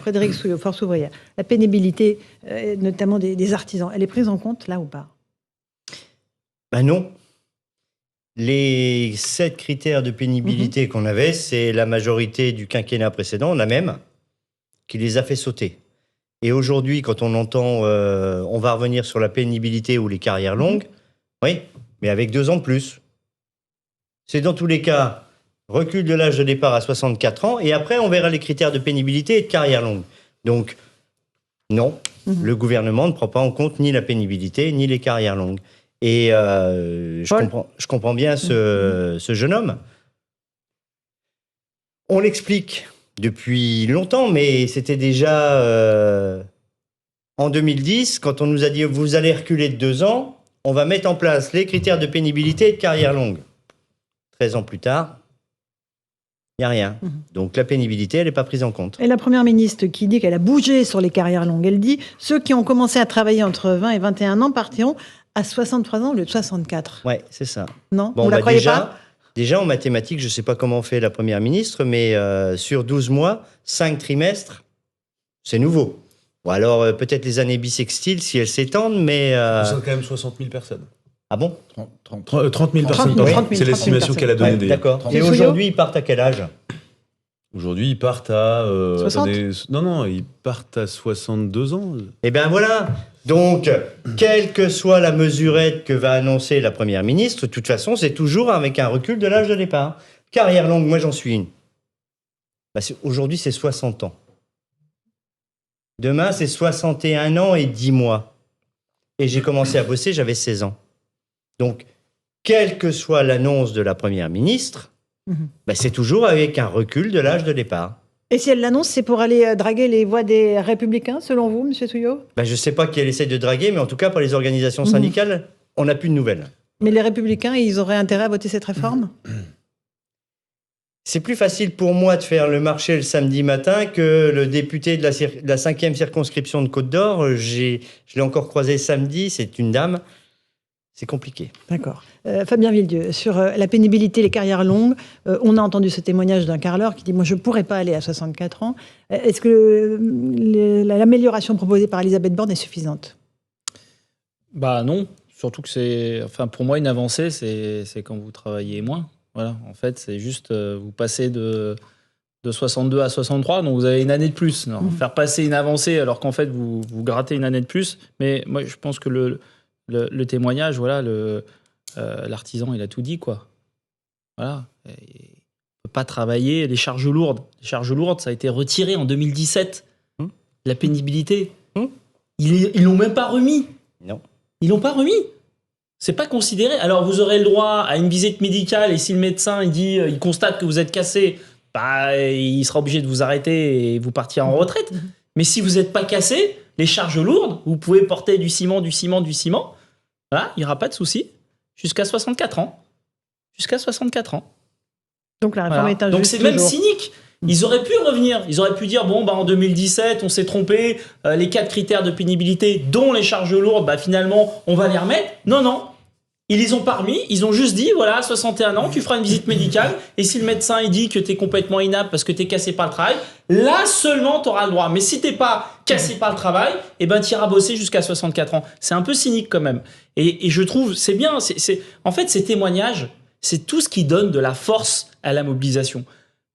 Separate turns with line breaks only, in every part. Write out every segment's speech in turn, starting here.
Frédéric Souillot, Force ouvrière. La pénibilité, notamment des artisans, elle est prise en compte là ou pas?
Ben non. Les 7 critères de pénibilité qu'on avait, c'est la majorité du quinquennat précédent, la même, qui les a fait sauter. Et aujourd'hui, quand on entend on va revenir sur la pénibilité ou les carrières longues, oui, mais avec 2 ans de plus. C'est dans tous les cas recul de l'âge de départ à 64 ans, et après on verra les critères de pénibilité et de carrière longue. Donc, non, le gouvernement ne prend pas en compte ni la pénibilité, ni les carrières longues. Et je comprends bien ce jeune homme. On l'explique depuis longtemps, mais c'était déjà en 2010, quand on nous a dit « vous allez reculer de 2 ans, on va mettre en place les critères de pénibilité et de carrière longue ». 13 ans plus tard, il n'y a rien. Donc la pénibilité, elle n'est pas prise en compte.
Et la Première ministre qui dit qu'elle a bougé sur les carrières longues, elle dit « ceux qui ont commencé à travailler entre 20 et 21 ans partiront à 63 ans au lieu de 64 ».
Ouais, c'est ça.
Non, vous ne la croyez pas?
Déjà, en mathématiques, je ne sais pas comment fait la Première ministre, mais sur 12 mois, 5 trimestres, c'est nouveau. Ou alors peut-être les années bissextiles, si elles s'étendent, mais...
C'est quand même 60 000 personnes.
Ah bon?
30 000 personnes. C'est l'estimation qu'elle a donnée.
Ouais, d'accord. Et aujourd'hui, ils partent à quel âge?
Aujourd'hui, ils partent à...
60
Non, ils partent à 62 ans.
Eh bien voilà. Donc, quelle que soit la mesurette que va annoncer la Première ministre, de toute façon, c'est toujours avec un recul de l'âge de départ. Carrière longue, moi j'en suis une. Bah, aujourd'hui, c'est 60 ans. Demain, c'est 61 ans et 10 mois. Et j'ai commencé à bosser, j'avais 16 ans. Donc, quelle que soit l'annonce de la Première ministre, bah, c'est toujours avec un recul de l'âge de départ.
Et si elle l'annonce, c'est pour aller draguer les voix des Républicains, selon vous, M. Souillot?
Bah, je ne sais pas qui elle essaie de draguer, mais en tout cas, pour les organisations syndicales, on n'a plus de nouvelles.
Mais les Républicains, ils auraient intérêt à voter cette réforme?
C'est plus facile pour moi de faire le marché le samedi matin que le député de la 5e circonscription de Côte-d'Or. Je l'ai encore croisé samedi, c'est une dame. C'est compliqué.
D'accord. Fabien Villedieu, sur la pénibilité, les carrières longues, on a entendu ce témoignage d'un carreleur qui dit « moi, je ne pourrais pas aller à 64 ans ». Est-ce que l'amélioration proposée par Elisabeth Borne est suffisante?
Bah non, surtout que c'est... Enfin, pour moi, une avancée, c'est quand vous travaillez moins. Voilà, en fait, c'est juste, vous passez de 62 à 63, donc vous avez une année de plus. Non, faire passer une avancée alors qu'en fait, vous grattez une année de plus. Mais moi, je pense que le témoignage, voilà, l'artisan, il a tout dit, quoi. Voilà. Il ne peut pas travailler les charges lourdes. Les charges lourdes, ça a été retiré en 2017. La pénibilité. Ils l'ont même pas remis.
Non.
Ils l'ont pas remis. C'est pas considéré. Alors, vous aurez le droit à une visite médicale et si le médecin il constate que vous êtes cassé, bah, il sera obligé de vous arrêter et vous partir en retraite. Mais si vous n'êtes pas cassé, les charges lourdes, vous pouvez porter du ciment. Voilà, il n'y aura pas de souci. Jusqu'à 64 ans. Jusqu'à 64 ans.
Donc la réforme est injuste.
Donc c'est même cynique. Ils auraient pu revenir. Ils auraient pu dire, bon, bah, en 2017, on s'est trompé. Les 4 critères de pénibilité, dont les charges lourdes, bah, finalement, on va les remettre. Non. Ils les ont pas remis. Ils ont juste dit, voilà, à 61 ans, tu feras une visite médicale. Et si le médecin il dit que tu es complètement inapte parce que tu es cassé par le travail, là seulement tu auras le droit. Mais si tu n'es pas cassé par le travail, eh ben, tu iras bosser jusqu'à 64 ans. C'est un peu cynique quand même. Et je trouve, c'est bien. En fait, ces témoignages, c'est tout ce qui donne de la force à la mobilisation.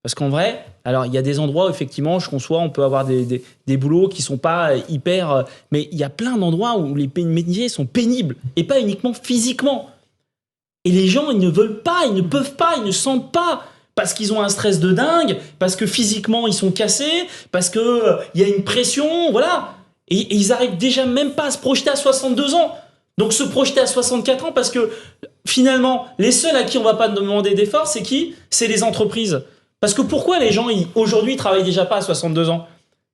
Parce qu'en vrai, alors il y a des endroits où effectivement, je conçois, on peut avoir des boulots qui sont pas hyper... mais il y a plein d'endroits où les métiers sont pénibles, et pas uniquement physiquement. Et les gens, ils ne veulent pas, ils ne peuvent pas, ils ne sentent pas, parce qu'ils ont un stress de dingue, parce que physiquement, ils sont cassés, parce qu'il y a une pression, voilà. Et ils arrivent déjà même pas à se projeter à 62 ans. Donc se projeter à 64 ans, parce que finalement, les seuls à qui on va pas demander d'efforts, c'est qui? C'est les entreprises. Parce que pourquoi les gens, aujourd'hui, ils travaillent déjà pas à 62 ans?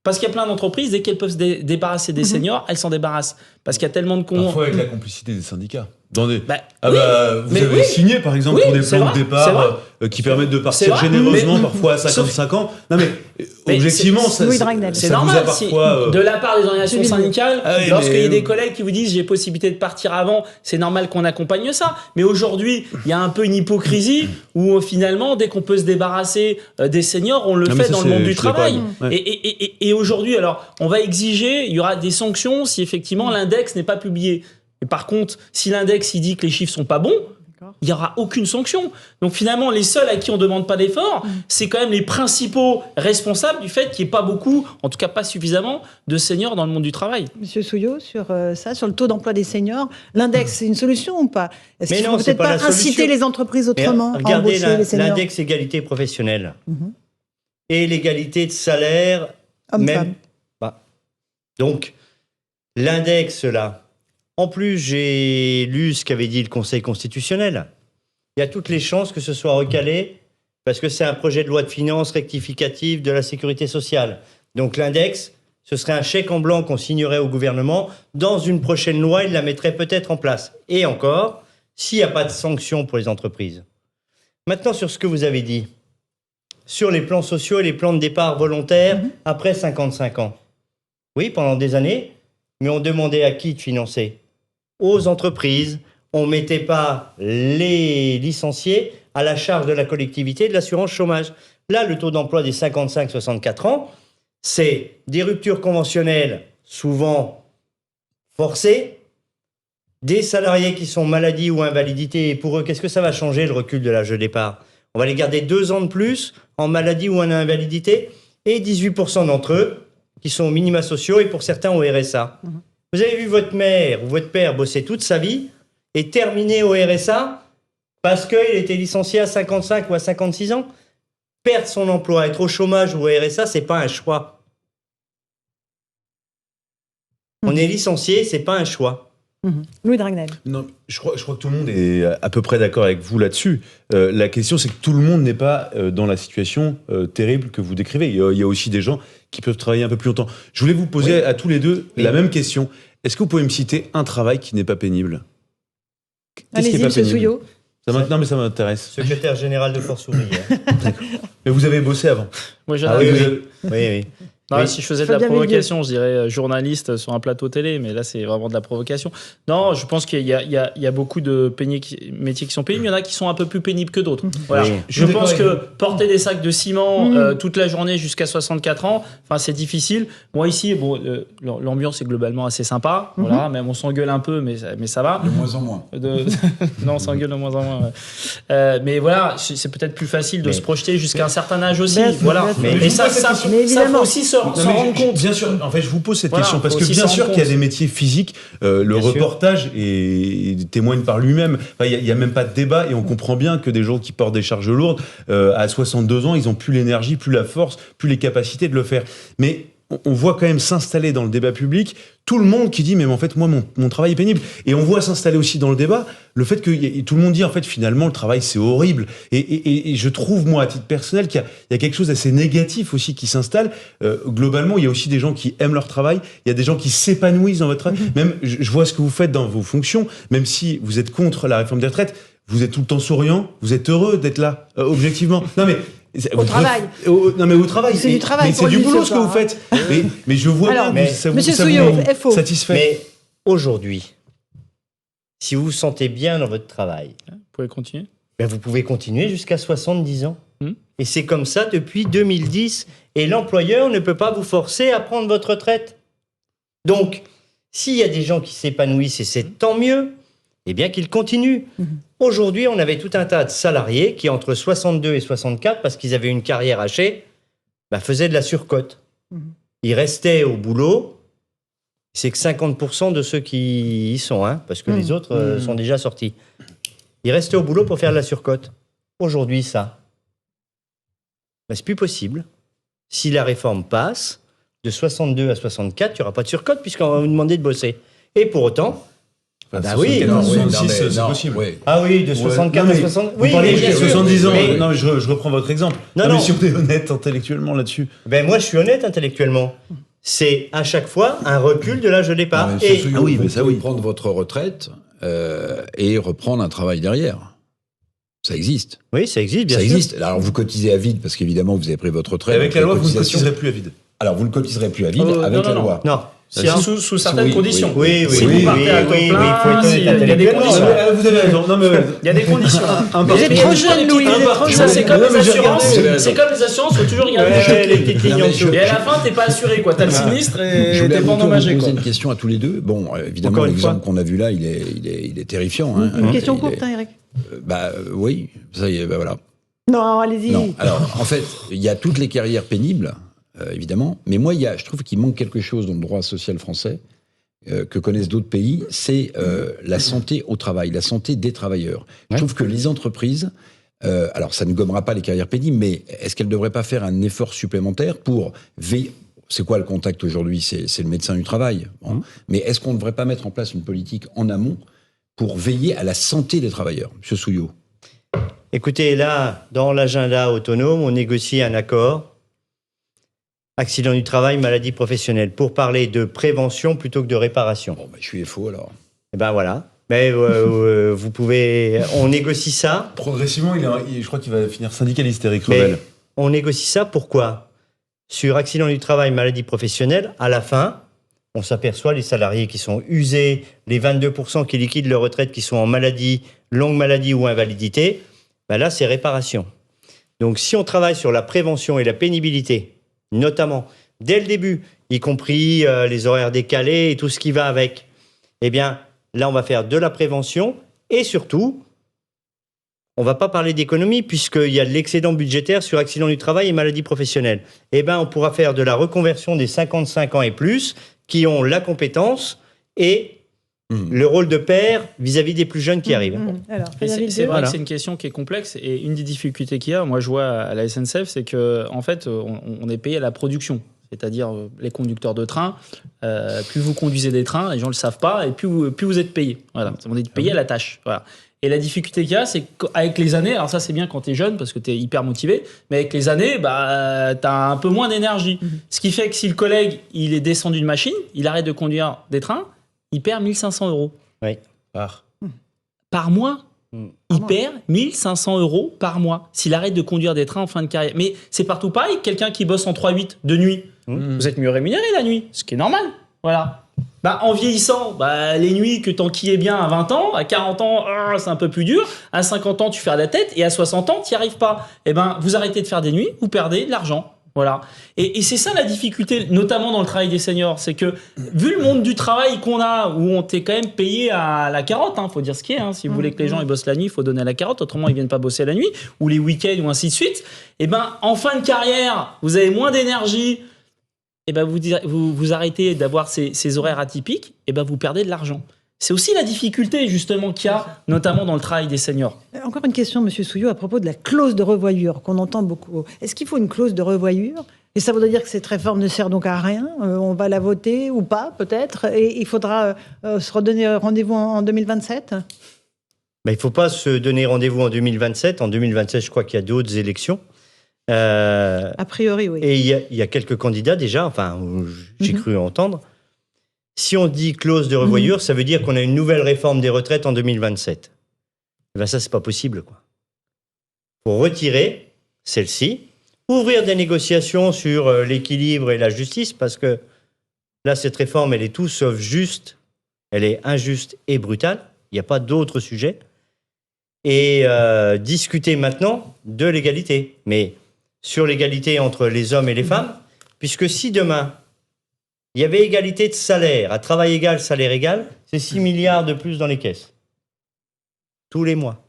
Parce qu'il y a plein d'entreprises, dès qu'elles peuvent se débarrasser des seniors, elles s'en débarrassent. Parce qu'il y a tellement de cons...
Parfois avec la complicité des syndicats. Vous
oui,
avez signé, par exemple,
Oui,
pour des
c'est
plans
vrai,
de départ qui permettent de partir
vrai,
généreusement,
mais-
parfois à 55 ans. Non, mais objectivement, ça
Louis
ça
Dragnel.
C'est
vous
normal,
a parfois...
de la part des organisations
Civil.
syndicales,
Ah oui,
lorsqu'il y
mais-
a des collègues qui vous disent j'ai possibilité de partir avant, c'est normal qu'on accompagne ça. Mais aujourd'hui, il y a un peu une hypocrisie où finalement, dès qu'on peut se débarrasser des seniors, on le
Non, mais
fait
ça,
dans le monde
je
du
suis d'accord
travail.
avec vous. Ouais.
Et aujourd'hui, alors, on va exiger, il y aura des sanctions si effectivement l'index n'est pas publié. Et par contre, si l'index il dit que les chiffres sont pas bons, il n'y aura aucune sanction. Donc finalement, les seuls à qui on ne demande pas d'effort, c'est quand même les principaux responsables du fait qu'il n'y ait pas beaucoup, en tout cas pas suffisamment, de seniors dans le monde du travail.
Monsieur Souillot, sur ça, sur le taux d'emploi des seniors, l'index, c'est une solution ou pas? Est-ce
Mais
qu'il
non,
faut
c'est
peut-être
pas
pas
la
inciter
solution.
les entreprises
Mais
autrement à
regardez
embaucher les seniors?
l'index égalité professionnelle
Mhm.
et l'égalité de salaire.
Hommes-femmes.
Donc, l'index, là, en plus, j'ai lu ce qu'avait dit le Conseil constitutionnel. Il y a toutes les chances que ce soit recalé parce que c'est un projet de loi de finances rectificative de la sécurité sociale. Donc, l'index, ce serait un chèque en blanc qu'on signerait au gouvernement. Dans une prochaine loi, il la mettrait peut-être en place. Et encore, s'il n'y a pas de sanctions pour les entreprises. Maintenant, sur ce que vous avez dit, sur les plans sociaux et les plans de départ volontaires après 55 ans. Oui, pendant des années, mais on demandait à qui de financer? Aux entreprises. On ne mettait pas les licenciés à la charge de la collectivité et de l'assurance chômage. Là, le taux d'emploi des 55-64 ans, c'est des ruptures conventionnelles, souvent forcées, des salariés qui sont maladie ou invalidité. Et pour eux, qu'est-ce que ça va changer, le recul de l'âge de départ? On va les garder 2 ans de plus en maladie ou en invalidité, et 18% d'entre eux qui sont aux minima sociaux et pour certains au RSA. Vous avez vu votre mère ou votre père bosser toute sa vie et terminer au RSA parce qu'il était licencié à 55 ou à 56 ans? Perdre son emploi, être au chômage ou au RSA, c'est pas un choix. On est licencié, c'est pas un choix.
Louis Dragnel.
Non, je crois que tout le monde est à peu près d'accord avec vous là-dessus. La question, c'est que tout le monde n'est pas dans la situation terrible que vous décrivez. Il y a aussi des gens qui peuvent travailler un peu plus longtemps. Je voulais vous poser à tous les deux la même question. Est-ce que vous pouvez me citer un travail qui n'est pas pénible? Qu'est-ce qui
Allez-y,
est pas
monsieur
pénible?
Souillot.
Non, mais ça m'intéresse.
Secrétaire général de Force ouvrière.
Mais vous avez bossé avant.
Moi,
Ah oui,
Vous
oui.
avez-
Oui, oui.
Non,
Oui.
si je faisais de la
Fabien
provocation, je dirais journaliste sur un plateau télé, mais là, c'est vraiment de la provocation. Non, je pense qu'il y a beaucoup de métiers qui sont pénibles. Il y en a qui sont un peu plus pénibles que d'autres. Voilà.
Oui.
Je
suis
pense
d'accord
que porter des sacs de ciment toute la journée jusqu'à 64 ans, c'est difficile. Moi, ici, l'ambiance est globalement assez sympa. Voilà, même on s'engueule un peu, mais ça va.
De moins en moins.
Non, on s'engueule de moins en moins. Ouais. Mais voilà, c'est peut-être plus facile de
Mais-
se projeter jusqu'à un certain âge aussi.
Bien sûr,
Voilà.
bien sûr.
Mais-
Et ça
Mais évidemment.
faut aussi s'en
Non, mais
rendre compte.
Bien sûr, en fait, je vous pose cette
Voilà,
question parce
faut
que
aussi
bien
s'en
sûr
rendre
qu'il y a
compte.
des métiers physiques, le
Bien sûr.
reportage témoigne par lui-même. Enfin, il y a même pas de débat et on comprend bien que des gens qui portent des charges lourdes à 62 ans, ils ont plus l'énergie, plus la force, plus les capacités de le faire. Mais on voit quand même s'installer dans le débat public tout le monde qui dit mais en fait moi mon travail est pénible, et on voit s'installer aussi dans le débat le fait que tout le monde dit en fait finalement le travail c'est horrible, et je trouve moi à titre personnel qu'il y a quelque chose d'assez négatif aussi qui s'installe. Globalement il y a aussi des gens qui aiment leur travail, il y a des gens qui s'épanouissent dans votre travail. Même je vois ce que vous faites dans vos fonctions, même si vous êtes contre la réforme des retraites, vous êtes tout le temps souriant, vous êtes heureux d'être là, objectivement. Non mais
Au travail.
Non mais au travail.
C'est du travail
Mais
pour
c'est du
lui,
boulot
ce
ce que vous
soir, hein.
faites. Mais je vois
Alors,
bien
mais-
que ça vous,
Monsieur
ça
Souillot,
vous
FO.
satisfait.
Mais aujourd'hui, si vous vous sentez bien dans votre travail,
Vous pouvez continuer.
ben vous pouvez continuer jusqu'à 70 ans.
Hmm.
Et c'est comme ça depuis 2010. Et l'employeur ne peut pas vous forcer à prendre votre retraite. Donc, s'il y a des gens qui s'épanouissent, et c'est tant mieux, eh bien qu'ils continuent. Aujourd'hui, on avait tout un tas de salariés qui, entre 62 et 64, parce qu'ils avaient une carrière hachée, faisaient de la surcote. Ils restaient au boulot. C'est que 50% de ceux qui y sont, hein, parce que les autres sont déjà sortis. Ils restaient au boulot pour faire de la surcote. Aujourd'hui, ça, c'est plus possible. Si la réforme passe, de 62 à 64, il n'y aura pas de surcote puisqu'on va vous demander de bosser. Et pour autant, oui.
Non,
66,
mais
c'est
non,
possible.
oui.
ah oui, de 64 à 60.
Vous parlez
bien
de
sûr.
70 ans.
Mais-
Non, mais je reprends votre exemple.
Non,
mais
non.
si on est honnête intellectuellement là-dessus.
Ben moi, je suis honnête intellectuellement. C'est à chaque fois un recul de l'âge de départ.
Non, mais monsieur
Et
Souillot,
Ah oui,
vous
mais ça,
pouvez
oui.
prendre votre retraite et reprendre un travail derrière. Ça existe.
Oui, ça existe, bien
Ça
sûr.
existe. Alors, vous cotisez à vide parce qu'évidemment, vous avez pris votre retraite.
Et avec
donc
la loi, vous ne
cotisations-
cotiserez plus à vide.
Alors, vous ne cotiserez plus à vide
Oh,
avec
non,
la
non,
loi.
Non.
Si, sous certaines
oui,
conditions.
Oui, oui,
Si
oui,
vous partez à temps
oui,
plein,
oui, il faut être
il y a des
intellectuel.
conditions.
Vous avez raison. Non, mais
Il y a des conditions.
Vous êtes trop jeune, Louis. Vous êtes trop
Ça, c'est
jeune.
comme
Non,
les
mais j'ai
assurances.
regardé.
C'est comme les assurances, faut toujours regarder.
Ouais, les petites lignes en dessous.
Et à la fin, t'es pas assuré, quoi. T'as le sinistre et
Je voulais
t'es
à
pas
mon tour vous
endommagé, quoi.
poser une question à tous les deux. Bon, évidemment,
Encore une
l'exemple
fois.
qu'on a vu là, il est terrifiant. Hein.
Une question
Il
courte,
est-
hein, Eric.
Oui, ça y est, voilà.
Non, allez-y.
Non, alors, en fait, il y a toutes les carrières pénibles, évidemment, mais moi, je trouve qu'il manque quelque chose dans le droit social français, que connaissent d'autres pays, c'est la santé au travail, la santé des travailleurs. Je trouve que les entreprises, alors ça ne gommera pas les carrières pénibles, mais est-ce qu'elles ne devraient pas faire un effort supplémentaire pour veiller. C'est quoi le contact aujourd'hui? C'est le médecin du travail. Bon. Mais est-ce qu'on ne devrait pas mettre en place une politique en amont pour veiller à la santé des travailleurs? Monsieur Souillot.
Écoutez, là, dans l'agenda autonome, on négocie un accord accident du travail, maladie professionnelle, pour parler de prévention plutôt que de réparation.
Bon, je suis faux alors.
Et ben voilà. Mais vous pouvez... On négocie ça.
progressivement, je crois qu'il va finir syndicaliste, Eric
Mais
Revel.
on négocie ça pourquoi? Sur accident du travail, maladie professionnelle, à la fin, on s'aperçoit les salariés qui sont usés, les 22% qui liquident leur retraite, qui sont en maladie, longue maladie ou invalidité, ben là, c'est réparation. Donc, si on travaille sur la prévention et la pénibilité, notamment dès le début, y compris les horaires décalés et tout ce qui va avec, eh bien, là, on va faire de la prévention et surtout, on ne va pas parler d'économie puisqu'il y a de l'excédent budgétaire sur accident du travail et maladie professionnelle. Eh bien, on pourra faire de la reconversion des 55 ans et plus qui ont la compétence et le rôle de père vis-à-vis des plus jeunes qui arrivent.
Alors,
Mais
Frédéric
c'est
Deux.
vrai
Voilà.
que c'est une question qui est complexe et une des difficultés qu'il y a, moi je vois à la SNCF, c'est que en fait on est payé à la production, c'est-à-dire les conducteurs de train. Plus vous conduisez des trains, les gens le savent pas, et plus vous êtes payé. Voilà, on est payé à la tâche. Voilà. Et la difficulté qu'il y a, c'est qu'avec les années, alors ça c'est bien quand tu es jeune parce que tu es hyper motivé, mais avec les années, bah, tu as un peu moins d'énergie. Ce qui fait que si le collègue il est descendu d'une machine, il arrête de conduire des trains, il perd 1 500 €
Oui.
par mois.
Mm.
Il perd 1 500 € par mois s'il arrête de conduire des trains en fin de carrière. Mais c'est partout pareil, quelqu'un qui bosse en 3-8 de nuit, vous êtes mieux rémunéré la nuit, ce qui est normal. Voilà. Bah, en vieillissant, bah, les nuits que t'enquillais bien à 20 ans, à 40 ans, c'est un peu plus dur. À 50 ans, tu fais la tête, et à 60 ans, tu n'y arrives pas. Eh ben, vous arrêtez de faire des nuits, vous perdez de l'argent. Voilà. Et c'est ça la difficulté, notamment dans le travail des seniors, c'est que vu le monde du travail qu'on a, où on t'est quand même payé à la carotte, faut dire ce qui est. Si vous voulez que les gens ils bossent la nuit, il faut donner à la carotte, autrement ils viennent pas bosser la nuit, ou les week-ends, ou ainsi de suite. Et ben, en fin de carrière, vous avez moins d'énergie. Et ben vous arrêtez d'avoir ces horaires atypiques, et ben vous perdez de l'argent. C'est aussi la difficulté justement qu'il y a, notamment dans le travail des seniors.
Encore une question, Monsieur Souillot, à propos de la clause de revoyure qu'on entend beaucoup. Est-ce qu'il faut une clause de revoyure? Et ça voudrait dire que cette réforme ne sert donc à rien. On va la voter ou pas, peut-être. Et il faudra se redonner rendez-vous en 2027.
Ben, il ne faut pas se donner rendez-vous en 2027. En 2027, je crois qu'il y a d'autres élections.
A priori, oui.
Et il y a quelques candidats déjà, enfin, j'ai cru entendre. Si on dit clause de revoyure, ça veut dire qu'on a une nouvelle réforme des retraites en 2027. Et ben ça, c'est pas possible, quoi. Faut retirer celle-ci, ouvrir des négociations sur l'équilibre et la justice, parce que là, cette réforme, elle est tout sauf juste, elle est injuste et brutale. Il n'y a pas d'autre sujet. Et discuter maintenant de l'égalité. Mais sur l'égalité entre les hommes et les femmes, puisque si demain, il y avait égalité de salaire, à travail égal, salaire égal, c'est 6 milliards de plus dans les caisses. Tous les mois.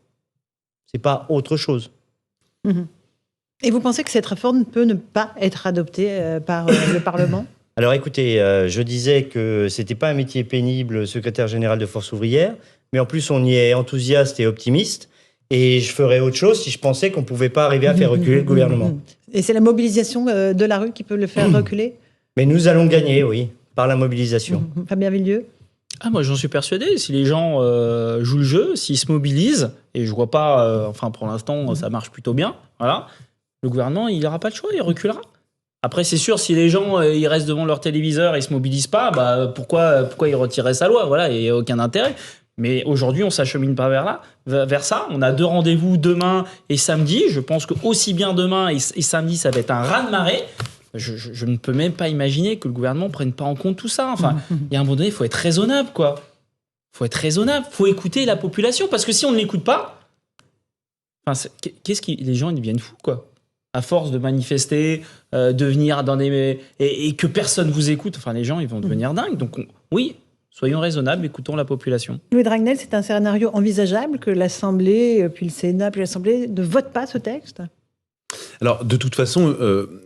C'est pas autre chose.
Et vous pensez que cette réforme peut ne pas être adoptée par le Parlement?
Alors écoutez, je disais que c'était pas un métier pénible, secrétaire général de Force ouvrière, mais en plus on y est enthousiaste et optimiste, et je ferais autre chose si je pensais qu'on pouvait pas arriver à faire reculer le gouvernement.
Et c'est la mobilisation de la rue qui peut le faire reculer?
Mais nous allons gagner, oui, par la mobilisation.
Fabien Villedieu?
Moi, j'en suis persuadé. Si les gens jouent le jeu, s'ils se mobilisent, et je vois pas, pour l'instant, ça marche plutôt bien, voilà, le gouvernement, il n'aura pas le choix, il reculera. Après, c'est sûr, si les gens ils restent devant leur téléviseur et ils se mobilisent pas, bah, pourquoi ils retireraient sa loi? Voilà, il n'y a aucun intérêt. Mais aujourd'hui, on s'achemine pas vers ça. On a 2 rendez-vous demain et samedi. Je pense que aussi bien demain et samedi, ça va être un raz-de-marée. Je ne peux même pas imaginer que le gouvernement ne prenne pas en compte tout ça. Enfin, il y a un moment donné, il faut être raisonnable, quoi. Il faut être raisonnable. Il faut écouter la population. Parce que si on ne l'écoute pas, enfin, les gens, ils deviennent fous, quoi. À force de manifester, de venir dans des... Et que personne vous écoute, enfin, les gens, ils vont devenir dingues. Donc, oui, soyons raisonnables, écoutons la population.
Louis Dragnel, c'est un scénario envisageable que l'Assemblée, puis le Sénat, puis l'Assemblée ne votent pas ce texte ?
Alors, de toute façon,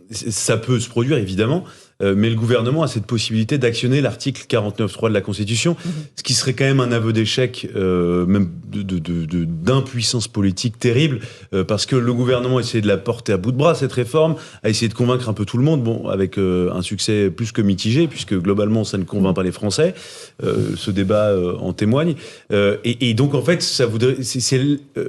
ça peut se produire, évidemment, mais le gouvernement a cette possibilité d'actionner l'article 49.3 de la Constitution, ce qui serait quand même un aveu d'échec, même d'impuissance politique terrible, parce que le gouvernement a essayé de la porter à bout de bras, cette réforme, a essayé de convaincre un peu tout le monde, bon, avec un succès plus que mitigé, puisque globalement, ça ne convainc pas les Français. Ce débat en témoigne. Et donc, en fait, ça voudrait...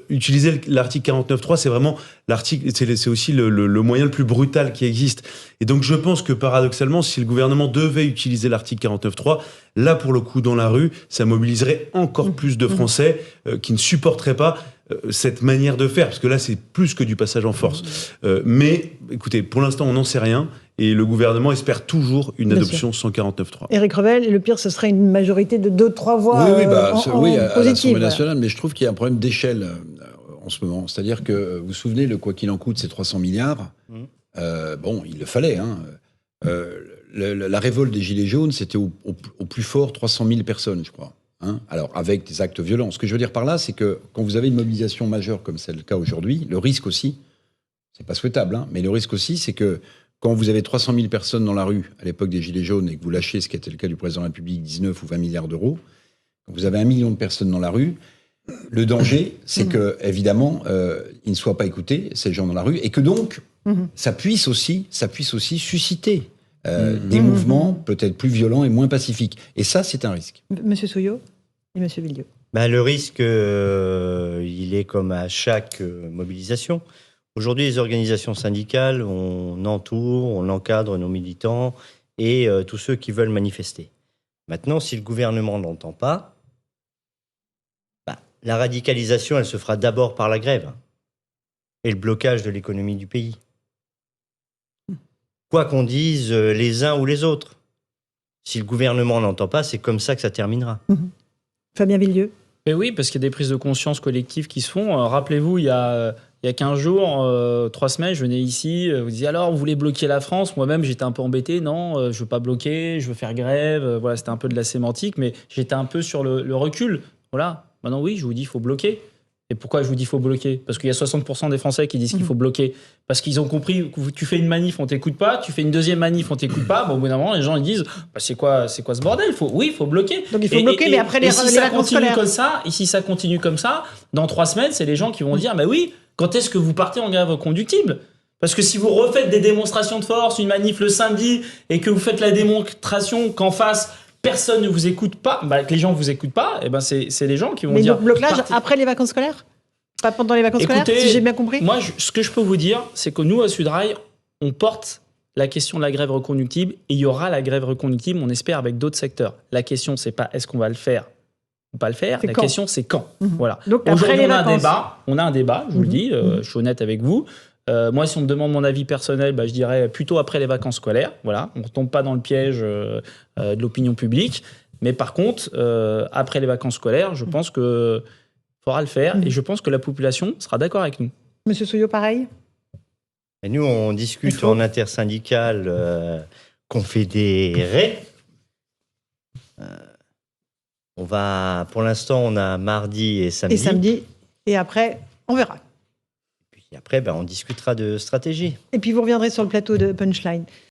utiliser l'article 49.3, c'est vraiment l'article... C'est aussi le moyen le plus brutal qui existe. Et donc, je pense que, paradoxalement, si le gouvernement devait utiliser l'article 49.3, là, pour le coup, dans la rue, ça mobiliserait encore plus de Français qui ne supporteraient pas cette manière de faire, parce que là, c'est plus que du passage en force. Mais, écoutez, pour l'instant, on n'en sait rien, et le gouvernement espère toujours une adoption sans 49.3.
Éric Revel, le pire, ce serait une majorité de 2-3 voix
oui, à
positives.
l'Assemblée nationale, mais je trouve qu'il y a un problème d'échelle en ce moment. C'est-à-dire que, vous vous souvenez, le quoi qu'il en coûte, c'est 300 milliards. Bon, il le fallait. Hein. La révolte des Gilets jaunes, c'était au plus fort 300 000 personnes, je crois. Hein, alors, avec des actes violents. Ce que je veux dire par là, c'est que quand vous avez une mobilisation majeure, comme c'est le cas aujourd'hui, le risque aussi, c'est pas souhaitable, hein, mais le risque aussi, c'est que quand vous avez 300 000 personnes dans la rue, à l'époque des Gilets jaunes, et que vous lâchez, ce qui était le cas du président de la République, 19 ou 20 milliards d'euros, quand vous avez 1 million de personnes dans la rue, le danger, c'est que, évidemment, ils ne soient pas écoutés, ces gens dans la rue, et que donc, ça puisse aussi susciter des mouvements peut-être plus violents et moins pacifiques. Et ça, c'est un risque.
Monsieur Souillot et Monsieur Villedieu.
Le risque, il est comme à chaque mobilisation. Aujourd'hui, les organisations syndicales, on entoure, on encadre nos militants et tous ceux qui veulent manifester. Maintenant, si le gouvernement n'entend pas, la radicalisation, elle se fera d'abord par la grève et le blocage de l'économie du pays. Quoi qu'on dise les uns ou les autres, si le gouvernement n'entend pas, c'est comme ça que ça terminera.
Fabien Villedieu.
Mais oui, parce qu'il y a des prises de conscience collectives qui se font. Rappelez-vous, il y a 15 jours, 3 semaines, je venais ici, vous disiez alors, vous voulez bloquer la France ? Moi-même, j'étais un peu embêté. Non, je veux pas bloquer, je veux faire grève. Voilà, c'était un peu de la sémantique, mais j'étais un peu sur le recul. Voilà. Maintenant, oui, je vous dis, il faut bloquer. Et pourquoi je vous dis qu'il faut bloquer ? Parce qu'il y a 60% des Français qui disent qu'il faut bloquer. Parce qu'ils ont compris que tu fais une manif, on t'écoute pas. Tu fais une deuxième manif, on t'écoute pas. Bon, au bout d'un moment, les gens ils disent c'est quoi ce bordel ? Oui, il faut bloquer.
Donc il faut bloquer, mais après les vacances scolaires.
Et si ça continue comme ça, dans 3 semaines, c'est les gens qui vont dire oui, quand est-ce que vous partez en grève reconductible ? Parce que si vous refaites des démonstrations de force, une manif le samedi, et que vous faites la démonstration qu'en face, personne ne vous écoute pas, que les gens ne vous écoutent pas, et c'est les gens qui vont dire...
Mais blocage après les vacances scolaires ? Pas pendant les vacances scolaires, si j'ai bien compris ?
Moi, ce que je peux vous dire, c'est que nous, à Sudrail, on porte la question de la grève reconductible, et il y aura la grève reconductible, on espère, avec d'autres secteurs. La question, c'est pas est-ce qu'on va le faire ou pas le faire, la question, c'est quand. Voilà.
Donc,
aujourd'hui, on a un débat, je vous le dis, je suis honnête avec vous. Moi, si on me demande mon avis personnel, je dirais plutôt après les vacances scolaires. Voilà, on ne tombe pas dans le piège de l'opinion publique. Mais par contre, après les vacances scolaires, je pense qu'il faudra le faire. Et je pense que la population sera d'accord avec nous.
Monsieur Souillot, pareil ?
Et nous, on discute en intersyndicale confédéré. Pour l'instant, on a mardi et samedi.
Et après, on verra.
Et après, on discutera de stratégie.
Et puis vous reviendrez sur le plateau de Punchline.